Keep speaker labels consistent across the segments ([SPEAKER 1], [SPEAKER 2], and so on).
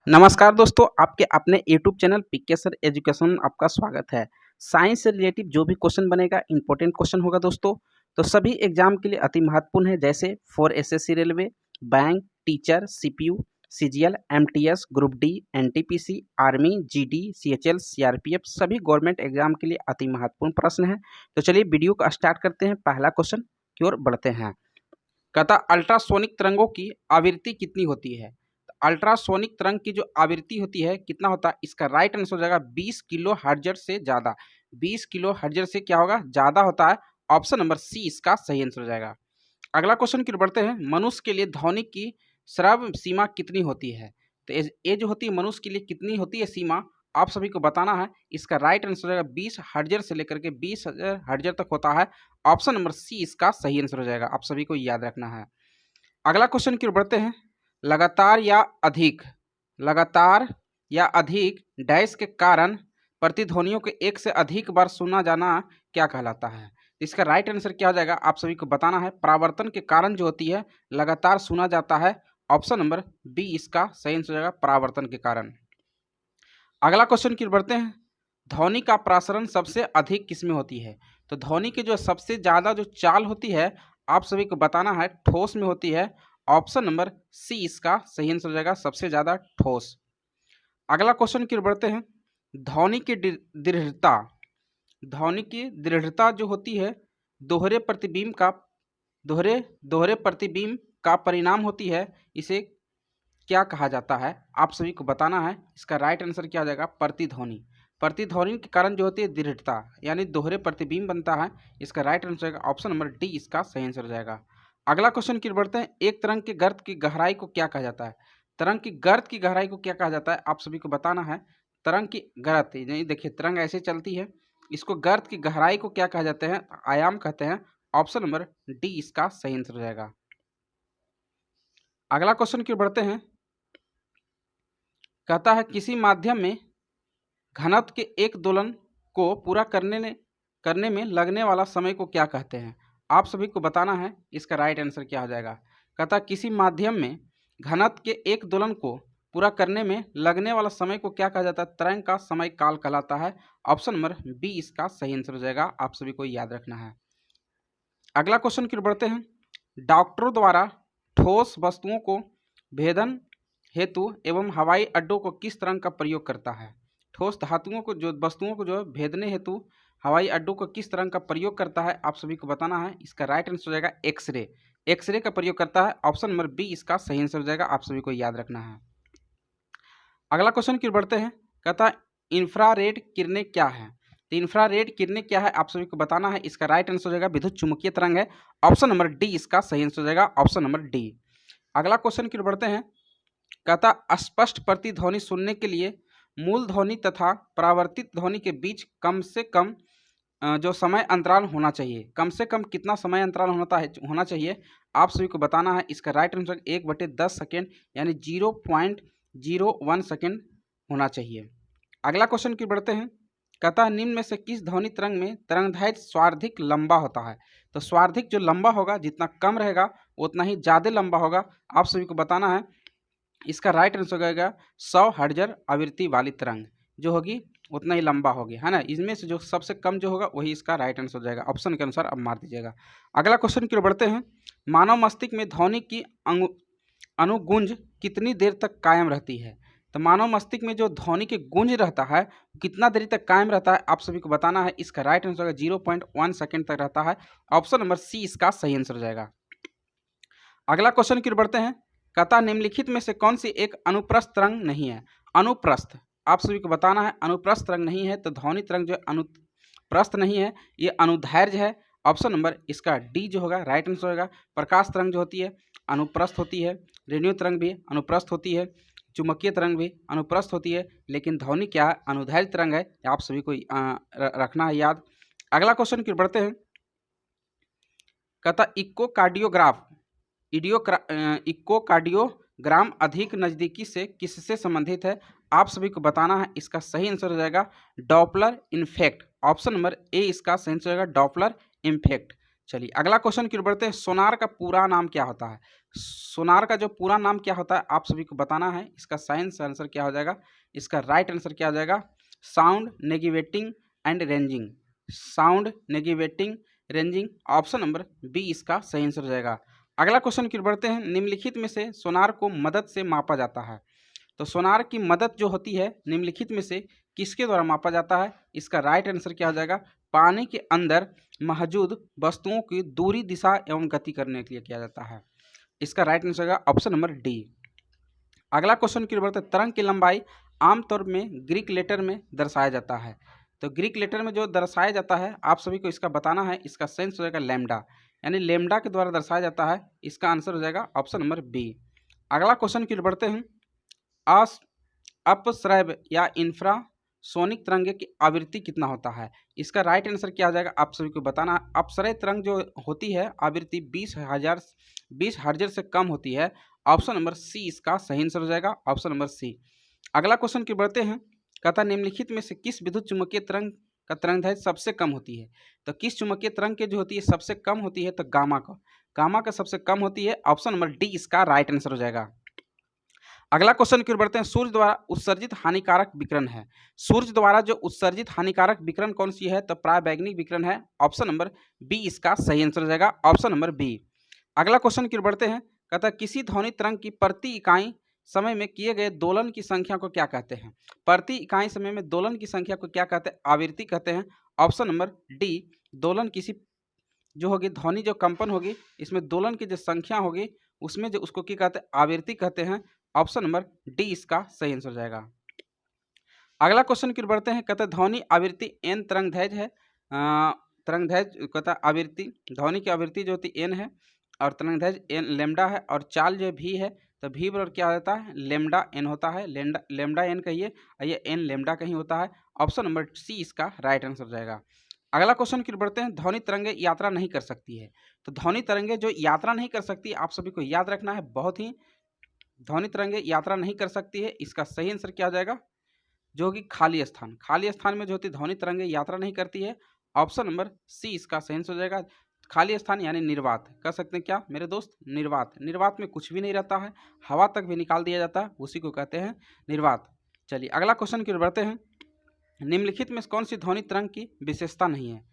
[SPEAKER 1] नमस्कार दोस्तों, आपके अपने YouTube channel PK sir education में आपका स्वागत है। साइंस से रिलेटिव जो भी क्वेश्चन बनेगा इंपॉर्टेंट क्वेश्चन होगा दोस्तों। तो सभी एग्जाम के लिए अति महत्वपूर्ण है, जैसे for SSC railway, bank, teacher, CPU, CGL, MTS, group D, NTPC, army, GD, CHL, CRPF सभी गवर्नमेंट एग्जाम के लिए अति महत्वपूर्ण प्रश्न है। तो चलिए वीडियो को स्टार्ट करते हैं। पहला क्वेश्चन की ओर बढ़ते हैं। कहता अल्ट्रासोनिक तरंगों की आवृत्ति कितनी होती है। अल्ट्रासोनिक तरंग की जो आवृत्ति होती है कितना होता है, इसका राइट आंसर हो जाएगा 20 किलो हर्ट्ज से ज़्यादा। 20 किलो हर्ट्ज से क्या होगा, ज़्यादा होता है। ऑप्शन नंबर सी इसका सही आंसर हो जाएगा। अगला क्वेश्चन की ओर बढ़ते हैं। मनुष्य के लिए ध्वनि की श्रव्य सीमा कितनी होती है। तो ये जो होती है मनुष्य के लिए कितनी होती है सीमा, आप सभी को बताना है। इसका राइट आंसर हो जाएगा 20 हर्ट्ज से लेकर के 20,000 हर्ट्ज तक होता है। ऑप्शन नंबर सी इसका सही आंसर हो जाएगा। आप सभी को याद रखना है। अगला क्वेश्चन की ओर बढ़ते हैं। लगातार या अधिक डैश के कारण प्रतिध्वनियों के एक से अधिक बार सुना जाना क्या कहलाता है। इसका राइट आंसर क्या हो जाएगा, आप सभी को बताना है। परावर्तन के कारण जो होती है लगातार सुना जाता है। ऑप्शन नंबर बी इसका सही आंसर हो जाएगा, परावर्तन के कारण। अगला क्वेश्चन की ओर बढ़ते हैं। ध्वनि का प्रसारण सबसे अधिक किसमें होती है। तो ध्वनि की जो सबसे ज़्यादा जो चाल होती है, आप सभी को बताना है, ठोस में होती है। ऑप्शन नंबर सी इसका सही आंसर हो जाएगा, सबसे ज़्यादा ठोस। अगला क्वेश्चन की ओर बढ़ते हैं। ध्वनि की दृढ़ता जो होती है दोहरे प्रतिबिंब का परिणाम होती है। इसे क्या कहा जाता है, आप सभी को बताना है। इसका राइट आंसर क्या हो जाएगा, प्रतिध्वनि। प्रतिध्वनि के कारण जो होती है दृढ़ता यानी दोहरे प्रतिबिंब बनता है। इसका राइट आंसर होगा ऑप्शन नंबर डी इसका सही आंसर हो जाएगा। अगला क्वेश्चन की ओर बढ़ते हैं। एक तरंग के गर्त की गहराई को क्या कहा जाता है। तरंग की गर्त की गहराई को क्या कहा जाता है, आप सभी को बताना है। तरंग की गर्त, नहीं देखिए तरंग ऐसे चलती है, इसको गर्त की गहराई को क्या कहा जाते हैं, आयाम कहते हैं। ऑप्शन नंबर डी इसका सही आंसर हो जाएगा। अगला क्वेश्चन की ओर बढ़ते हैं। कहता है किसी माध्यम में घनत्व के एक दोलन को पूरा करने में लगने वाला समय को क्या कहते हैं। आप सभी को बताना है। इसका राइट आंसर क्या हो जाएगा। कहता है किसी माध्यम में घनत्व के एक दोलन को पूरा करने में लगने वाला समय को क्या कहा जाता है, तरंग का समय काल कहलाता है। ऑप्शन नंबर बी इसका सही आंसर हो जाएगा। आप सभी को याद रखना है। अगला क्वेश्चन की ओर बढ़ते हैं। डॉक्टरों द्वारा ठोस वस्तुओं को भेदन हेतु एवं हवाई अड्डों को किस तरंग का प्रयोग करता है। ठोस धातुओं को जो वस्तुओं को जो भेदने हेतु हवाई अड्डों को किस तरंग का प्रयोग करता है, आप सभी को बताना है। इसका राइट आंसर हो जाएगा एक्सरे। एक्सरे का प्रयोग करता है। ऑप्शन नंबर बी इसका सही आंसर हो जाएगा। आप सभी को याद रखना है। अगला क्वेश्चन की ओर बढ़ते हैं। कहता है इंफ्रारेड किरणें क्या है। तो इंफ्रारेड किरणें क्या है, आप सभी को बताना है। इसका राइट आंसर हो जाएगा विद्युत चुम्बकीय तरंग है। ऑप्शन नंबर डी इसका सही आंसर हो जाएगा। Option number D. अगला क्वेश्चन की ओर बढ़ते हैं। कहता स्पष्ट प्रतिध्वनि सुनने के लिए मूल ध्वनि तथा परावर्तित ध्वनि के बीच कम से कम जो समय अंतराल होना चाहिए, कम से कम कितना समय अंतराल होना चाहिए, आप सभी को बताना है। इसका राइट आंसर 1/10 सेकेंड यानी 0.01 सेकेंड होना चाहिए। अगला क्वेश्चन की बढ़ते हैं। कहता है निम्न में से किस ध्वनि तरंग में तरंगदैर्घ्य स्वार्धिक लंबा होता है। तो स्वार्धिक जो लंबा होगा, जितना कम रहेगा उतना ही ज़्यादा लंबा होगा। आप सभी को बताना है। इसका राइट आंसर हो जाएगा 100 हर्ट्ज आवृत्ति वाली तरंग जो होगी उतना ही लंबा होगी, है ना। इसमें से जो सबसे कम जो होगा वही इसका राइट आंसर हो जाएगा। ऑप्शन के अनुसार अब मार दीजिएगा। अगला क्वेश्चन की ओर बढ़ते हैं। मानव मस्तिष्क में ध्वनि की अनुगूंज कितनी देर तक कायम रहती है। तो मानव मस्तिष्क में जो ध्वनि की गूंज रहता है कितना देर तक कायम रहता है, आप सभी को बताना है। इसका राइट आंसर होगा 0.1 सेकेंड तक रहता है। ऑप्शन नंबर सी इसका सही आंसर हो जाएगा। अगला क्वेश्चन की ओर बढ़ते हैं। कहता निम्नलिखित में से कौन सी एक अनुप्रस्थ तरंग नहीं है। अनुप्रस्थ, आप सभी को बताना है। अनुप्रस्थ तरंग नहीं है, तो ध्वनि तरंग जो अनुप्रस्थ नहीं है, ये अनुदैर्घ्य है। ऑप्शन नंबर इसका डी जो होगा राइट आंसर होगा। प्रकाश तरंग जो होती है अनुप्रस्थ होती है, रेडियो तरंग भी अनुप्रस्थ होती है, चुंबकीय तरंग भी अनुप्रस्थ होती है, लेकिन ध्वनि क्या है, अनुदैर्घ्य तरंग है। आप सभी को रखना है याद। अगला क्वेश्चन की बढ़ते हैं। कहता इकोकार्डियोग्राम अधिक नज़दीकी से किससे संबंधित है, आप सभी को बताना है। इसका सही आंसर हो जाएगा Doppler effect. Option number A इसका सही आंसर हो जाएगा डॉपलर इफेक्ट। चलिए अगला क्वेश्चन की ओर बढ़ते हैं। सोनार का पूरा नाम क्या होता है? सोनार का जो पूरा नाम क्या होता है आप सभी को बताना है। इसका साइंस आंसर क्या हो जाएगा? इसका राइट आंसर क्या हो जाएगा? Sound negating and ranging. Sound negating ranging, option number B इसका सही आंसर हो जाएगा। अगला क्वेश्चन की ओर बढ़ते हैं। निम्नलिखित में से सोनार को मदद से मापा जाता है। तो सोनार की मदद जो होती है निम्नलिखित में से किसके द्वारा मापा जाता है? इसका राइट आंसर क्या हो जाएगा? पानी के अंदर मौजूद वस्तुओं की दूरी, दिशा एवं गति करने के लिए किया जाता है। इसका राइट आंसर होगा ऑप्शन नंबर डी। अगला क्वेश्चन की ओर बढ़ते हैं। तरंग की लंबाई आमतौर में ग्रीक लेटर में दर्शाया जाता है। तो ग्रीक लेटर में जो दर्शाया जाता है आप सभी को इसका बताना है। इसका सेंस हो जाएगा लैम्डा, यानी लैम्डा के द्वारा दर्शाया जाता है। इसका आंसर हो जाएगा ऑप्शन नंबर बी। अगला क्वेश्चन की ओर बढ़ते हैं। अपश्रव्य या इंफ्रासोनिक तरंगे की आवृत्ति कितना होता है? इसका राइट आंसर क्या हो जाएगा आप सभी को बताना है। अपसरय तरंग जो होती है आवृत्ति 20 हर्ट्ज से कम होती है। ऑप्शन नंबर सी इसका सही आंसर हो जाएगा, ऑप्शन नंबर सी। अगला क्वेश्चन की बढ़ते हैं। कहता निम्नलिखित में से किस विद्युत चुम्बकीय तरंग का तरंगदैर्घ्य सबसे कम होती है? तो किस चुम्बकीय तरंग के जो होती है सबसे कम होती है? तो गामा का सबसे कम होती है। ऑप्शन नंबर डी इसका राइट आंसर हो जाएगा। अगला क्वेश्चन की ओर बढ़ते हैं। सूर्य द्वारा उत्सर्जित हानिकारक विकिरण है। सूर्य द्वारा जो उत्सर्जित हानिकारक विकिरण कौन सी है? तो पराबैंगनी विकिरण है। ऑप्शन नंबर बी इसका सही आंसर हो जाएगा, ऑप्शन नंबर बी। अगला क्वेश्चन की ओर बढ़ते हैं। कहता है किसी ध्वनि तरंग की प्रति इकाई समय में किए गए दोलन की संख्या को क्या कहते हैं? प्रति इकाई समय में दोलन की संख्या को क्या कहते हैं? आवृत्ति कहते हैं। Option number D. दोलन किसी जो होगी ध्वनि जो कंपन होगी इसमें दोलन की जो संख्या होगी उसमें जो उसको क्या कहते हैं? आवृत्ति कहते हैं। ऑप्शन नंबर डी इसका सही आंसर हो जाएगा। अगला क्वेश्चन की ओर बढ़ते हैं। कहते हैं ध्वनि आवृत्ति एन तरंगदैर्घ्य है। तरंगदैर्घ्य कहता है आवृत्ति, ध्वनि की आवृत्ति जो होती है एन है और तरंगदैर्घ्य एन लैम्डा है और चाल जो भी है तो भी बराबर क्या होता है? लैम्डा एन होता है। लैम्डा एन कहिए और ये एन लैम्डा कहीं होता है। ऑप्शन नंबर सी इसका राइट आंसर हो जाएगा। अगला क्वेश्चन की ओर बढ़ते हैं। ध्वनि तरंगे यात्रा नहीं कर सकती है। तो ध्वनि तरंगे जो यात्रा नहीं कर सकती आप सभी को याद रखना है बहुत ही। ध्वनि तरंगे यात्रा नहीं कर सकती है, इसका सही आंसर क्या हो जाएगा? जो होगी खाली स्थान। खाली स्थान में जो होती ध्वनि तरंगे यात्रा नहीं करती है। ऑप्शन नंबर सी इसका सही आंसर हो जाएगा। खाली स्थान यानी निर्वात कह सकते हैं क्या मेरे दोस्त? निर्वात। निर्वात में कुछ भी नहीं रहता है, हवा तक भी निकाल दिया जाता है, उसी को कहते हैं निर्वात। चलिए अगला क्वेश्चन की ओर बढ़ते हैं। निम्नलिखित में कौन सी ध्वनि तरंग की विशेषता नहीं है?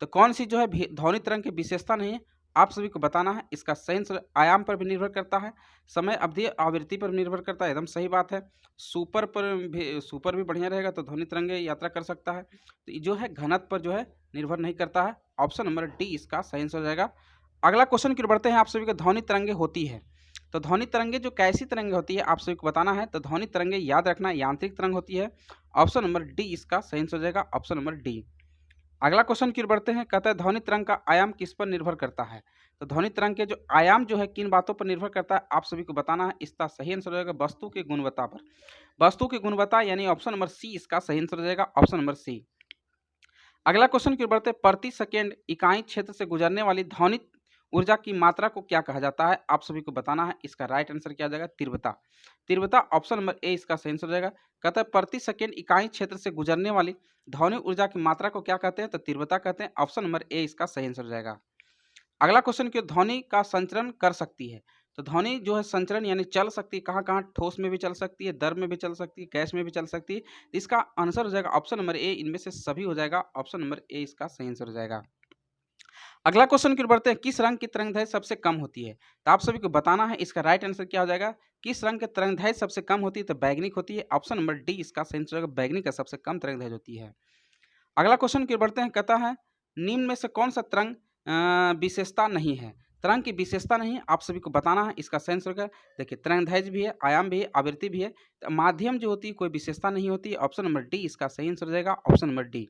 [SPEAKER 1] तो कौन सी जो है ध्वनि तरंग की विशेषता नहीं है आप सभी को बताना है। इसका सही आंसर आयाम पर भी निर्भर करता है, समय अवधि आवृत्ति पर निर्भर करता है, एकदम सही बात है। सुपर भी बढ़िया रहेगा तो ध्वनि तरंगे यात्रा कर सकता है। तो जो है घनत्व पर जो है निर्भर नहीं करता है। ऑप्शन नंबर डी इसका सही आंसर हो जाएगा। अगला क्वेश्चन की ओर बढ़ते हैं। आप सभी को ध्वनि तरंगे होती है तो ध्वनि तरंगे जो कैसी तरंगे होती है आप सभी को बताना है। तो ध्वनि तरंगे याद रखना यांत्रिक तरंग होती है। ऑप्शन नंबर डी इसका सही आंसर हो जाएगा, ऑप्शन नंबर डी। अगला क्वेश्चन की ओर बढ़ते हैं। कहता है ध्वनि तरंग का आयाम किस पर निर्भर करता है? तो ध्वनि तरंग के जो आयाम जो है किन बातों पर निर्भर करता है आप सभी को बताना है। इसका सही आंसर हो जाएगा वस्तु की गुणवत्ता पर। वस्तु की गुणवत्ता यानी ऑप्शन नंबर सी इसका सही आंसर हो जाएगा, ऑप्शन नंबर सी। अगला क्वेश्चन की ओर बढ़ते हैं। प्रति सेकेंड इकाई क्षेत्र से गुजरने वाली ध्वनित ऊर्जा की मात्रा को क्या कहा जाता है आप सभी को बताना है। इसका राइट आंसर क्या हो जाएगा? तीव्रता। तीव्रता ऑप्शन नंबर ए इसका सही आंसर हो जाएगा। कहता है प्रति सेकेंड इकाई क्षेत्र से गुजरने वाली ध्वनि ऊर्जा की मात्रा को क्या कहते हैं? तो तीव्रता कहते हैं। ऑप्शन नंबर ए इसका सही आंसर हो जाएगा। अगला क्वेश्चन की ध्वनि का संचरण कर सकती है। तो ध्वनि जो है संचरण यानी चल सकती है, कहाँ कहाँ? ठोस में भी चल सकती है, द्रव में भी चल सकती है, गैस में भी चल सकती है। इसका आंसर हो जाएगा ऑप्शन नंबर ए, इनमें से सभी हो जाएगा। ऑप्शन नंबर ए इसका सही आंसर हो जाएगा। अगला क्वेश्चन की ओर बढ़ते हैं। किस रंग की तरंगदैर्घ्य सबसे कम होती है? तो आप सभी को बताना है। इसका राइट आंसर क्या हो जाएगा? किस रंग की तरंगदैर्घ्य सबसे कम होती है? तो बैगनी होती है। ऑप्शन नंबर डी इसका सही आंसर होगा, बैगनी का सबसे कम तरंगदैर्घ्य होती है। अगला क्वेश्चन की ओर बढ़ते हैं। कहता है निम्न में से कौन सा तरंग विशेषता नहीं है? तरंग की विशेषता नहीं है आप सभी को बताना है। इसका सही आंसर होगा, देखिए तरंगदैर्घ्य भी है, आयाम भी है, आवृत्ति भी है, तो माध्यम जो होती है कोई विशेषता नहीं होती है। ऑप्शन नंबर डी इसका सही आंसर हो जाएगा, ऑप्शन नंबर डी।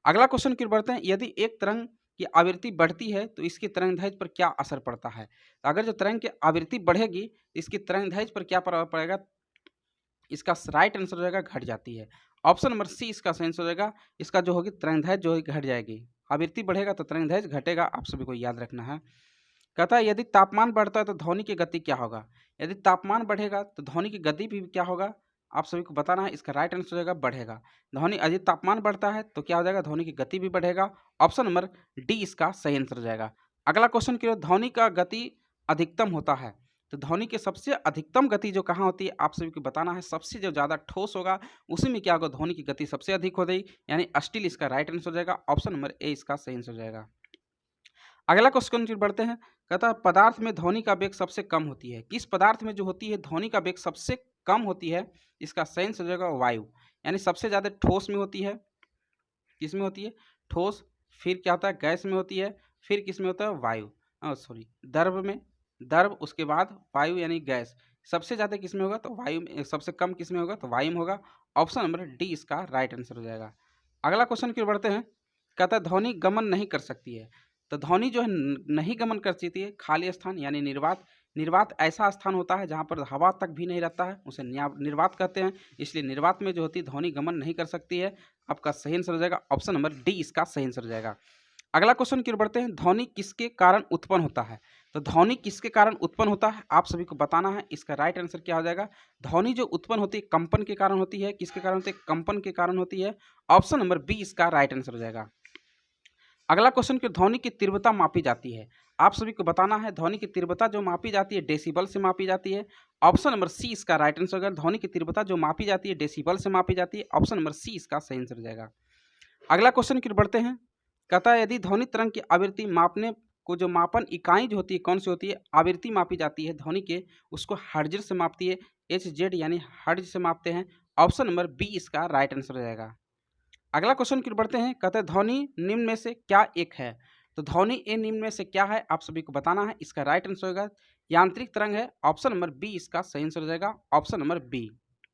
[SPEAKER 1] अगला क्वेश्चन की ओर बढ़ते हैं। यदि एक तरंग की आवृत्ति बढ़ती है तो इसकी तरंगदैर्घ्य पर क्या असर पड़ता है? तो अगर जो तरंग की आवृत्ति बढ़ेगी इसकी तरंगदैर्घ्य पर क्या प्रभाव पड़ेगा? इसका राइट आंसर हो जाएगा घट जाती है। ऑप्शन नंबर सी इसका सही आंसर हो जाएगा। इसका जो होगी तरंगदैर्घ्य जो है घट जाएगी। आवृत्ति बढ़ेगा तो तरंगदैर्घ्य घटेगा, आप सभी को याद रखना है। कहता है यदि तापमान बढ़ता है तो ध्वनि की गति क्या होगा? यदि तापमान बढ़ेगा तो ध्वनि की गति भी क्या होगा आप सभी को बताना है। इसका राइट आंसर हो जाएगा बढ़ेगा। ध्वनि यदि तापमान बढ़ता है तो क्या हो जाएगा? ध्वनि की गति भी बढ़ेगा। ऑप्शन नंबर डी इसका सही आंसर हो जाएगा। अगला क्वेश्चन की ओर, ध्वनि का गति अधिकतम होता है तो ध्वनि की सबसे अधिकतम गति जो कहाँ होती है आप सभी को बताना है। सबसे जो ज़्यादा ठोस होगा उसी में क्या होगा, ध्वनि की गति सबसे अधिक हो गई, यानी स्टील इसका राइट आंसर हो जाएगा। ऑप्शन नंबर ए इसका सही आंसर हो जाएगा। अगला क्वेश्चन की बढ़ते हैं, कहता है पदार्थ में ध्वनि का वेग सबसे कम होती है। किस पदार्थ में जो होती है ध्वनि का वेग सबसे कम होती है, इसका सही आंसर हो जाएगा वायु, यानी सबसे ज़्यादा ठोस में होती है। किस में होती है, ठोस, फिर क्या होता है गैस में होती है, फिर किस में होता है वायु, सॉरी द्रव में, द्रव उसके बाद वायु यानी गैस। सबसे ज़्यादा किस में होगा तो वायु में, सबसे कम किस में होगा तो वायु में होगा। ऑप्शन नंबर डी इसका राइट आंसर हो जाएगा। अगला क्वेश्चन की ओर बढ़ते हैं, कहता है ध्वनि गमन नहीं कर सकती है। तो ध्वनि जो है नहीं गमन कर सकती है, खाली स्थान यानी निर्वात। निर्वात ऐसा स्थान होता है जहाँ पर हवा तक भी नहीं रहता है, उसे निर्वात कहते हैं। इसलिए निर्वात में जो होती है ध्वनि गमन नहीं कर सकती है। आपका सही आंसर हो जाएगा ऑप्शन नंबर डी इसका सही आंसर हो जाएगा। अगला क्वेश्चन की ओर बढ़ते हैं, ध्वनि किसके कारण उत्पन्न होता है। तो ध्वनि किसके कारण उत्पन्न होता है आप सभी को बताना है। इसका राइट आंसर क्या हो जाएगा, ध्वनि जो उत्पन्न होती है कंपन के कारण होती है। किसके कारण होती है, कंपन के कारण होती है। ऑप्शन नंबर बी इसका राइट आंसर हो जाएगा। अगला क्वेश्चन की, ध्वनि की तीव्रता मापी जाती है। आप सभी को बताना है ध्वनि की तीव्रता जो मापी जाती है डेसिबल से मापी जाती है। ऑप्शन नंबर सी इसका राइट आंसर होगा। ध्वनि की तीव्रता जो मापी जाती है डेसिबल से मापी जाती है। ऑप्शन नंबर सी इसका सही आंसर हो जाएगा। अगला क्वेश्चन की ओर बढ़ते हैं, कहता है यदि ध्वनि तरंग की आवृत्ति मापने को जो मापन इकाई जो होती है कौन सी होती है, आवृत्ति मापी जाती है ध्वनि के, उसको हर्ट्ज से मापती है। एच जेड यानी हर्ट्ज से मापते हैं। ऑप्शन नंबर बी इसका राइट आंसर हो जाएगा। अगला क्वेश्चन की ओर बढ़ते हैं, कहते हैं ध्वनि निम्न में से क्या एक है। तो ध्वनि ए निम्न में से क्या है आप सभी को बताना है। इसका राइट आंसर होगा यांत्रिक तरंग है। ऑप्शन नंबर बी इसका सही आंसर हो जाएगा। Option number B.